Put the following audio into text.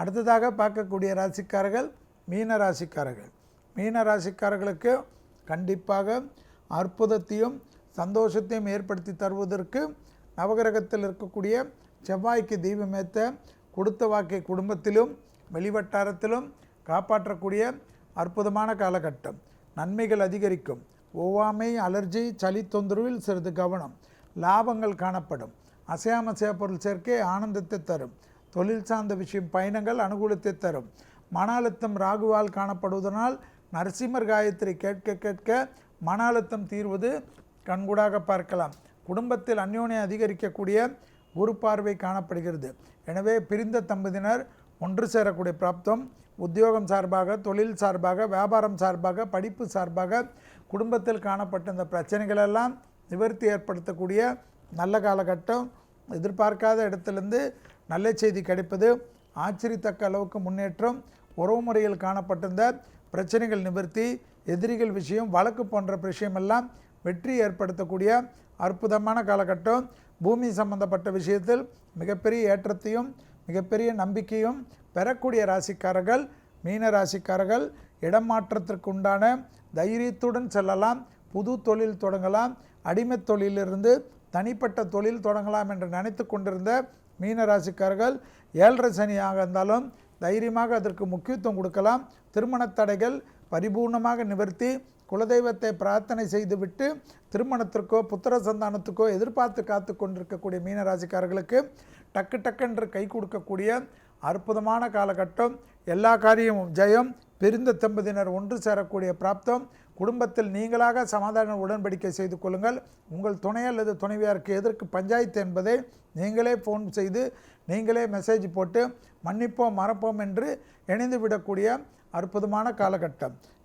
அடுத்ததாக பார்க்கக்கூடிய ராசிக்காரர்கள் மீன ராசிக்காரர்கள். மீன ராசிக்காரர்களுக்கு கண்டிப்பாக அற்புதத்தையும் சந்தோஷத்தையும் ஏற்படுத்தி தருவதற்கு நவகிரகத்தில் இருக்கக்கூடிய செவ்வாய்க்கு தீபமேத்த கொடுத்த வாக்கை குடும்பத்திலும் வெளிவட்டாரத்திலும் காப்பாற்றக்கூடிய அற்புதமான காலகட்டம். நன்மைகள் அதிகரிக்கும். ஒவ்வாமை, அலர்ஜி, சளி தொந்தரவில் சிறிது கவனம். லாபங்கள் காணப்படும். அசையாமசைய பொருள் சேர்க்கை ஆனந்தத்தை தரும். தொழில் சார்ந்த விஷயம் பயணங்கள் அனுகூலத்தை தரும். மன அழுத்தம் ராகுவால் காணப்படுவதனால் நரசிம்மர் காயத்ரி கேட்க கேட்க மன அழுத்தம் தீர்வது கண்கூடாக பார்க்கலாம். குடும்பத்தில் அந்யோன்யம் அதிகரிக்கக்கூடிய குரு பார்வை காணப்படுகிறது. எனவே பிரிந்த தம்பதியினர் ஒன்று சேரக்கூடிய பிராப்தம். உத்தியோகம் சார்பாக, தொழில் சார்பாக, வியாபாரம் சார்பாக, படிப்பு சார்பாக குடும்பத்தில் காணப்பட்ட இந்த பிரச்சனைகளெல்லாம் நிவர்த்தி ஏற்படுத்தக்கூடிய நல்ல காலகட்டம். எதிர்பார்க்காத இடத்திலிருந்து நல்ல செய்தி கிடைப்பது, ஆச்சரியத்தக்க அளவுக்கு முன்னேற்றம். உறவு முறையில் காணப்பட்டிருந்த பிரச்சனைகள் நிவர்த்தி, எதிரிகள் விஷயம், வழக்கு போன்ற விஷயமெல்லாம் வெற்றி ஏற்படுத்தக்கூடிய அற்புதமான காலகட்டம். பூமி சம்பந்தப்பட்ட விஷயத்தில் மிகப்பெரிய ஏற்றத்தையும் மிகப்பெரிய நம்பிக்கையும் பெறக்கூடிய ராசிக்காரர்கள் மீன ராசிக்காரர்கள். இடம் மாற்றத்திற்கு உண்டான தைரியத்துடன் செல்லலாம். புது தொழில் தொடங்கலாம். அடிமை தொழிலிருந்து தனிப்பட்ட தொழில் தொடங்கலாம் என்று நினைத்து கொண்டிருந்த மீன ராசிக்காரர்கள் 7.5 சனியாக இருந்தாலும் தைரியமாக அதற்கு முக்கியத்துவம் கொடுக்கலாம். திருமண தடைகள் பரிபூர்ணமாக நிவர்த்தி. குலதெய்வத்தை பிரார்த்தனை செய்துவிட்டு திருமணத்திற்கோ புத்திர சந்தானத்துக்கோ எதிர்பார்த்து காத்து கொண்டிருக்கக்கூடிய மீனராசிக்காரர்களுக்கு டக்கு டக்கென்று கை கொடுக்கக்கூடிய அற்புதமான காலகட்டம். எல்லா காரியமும் ஜெயம். பிரிந்த தம்பதியினர் ஒன்று சேரக்கூடிய பிராப்தம். குடும்பத்தில் நீங்களாக சமாதான உடன்படிக்கை செய்து கொள்ளுங்கள். உங்கள் துணை அல்லது துணைவியாருக்கு எதற்கு பஞ்சாயத்து என்பதை நீங்களே ஃபோன் செய்து நீங்களே மெசேஜ் போட்டு மன்னிப்போம் மறப்போம் என்று இணைந்து விடக்கூடிய அற்புதமான காலகட்டம்.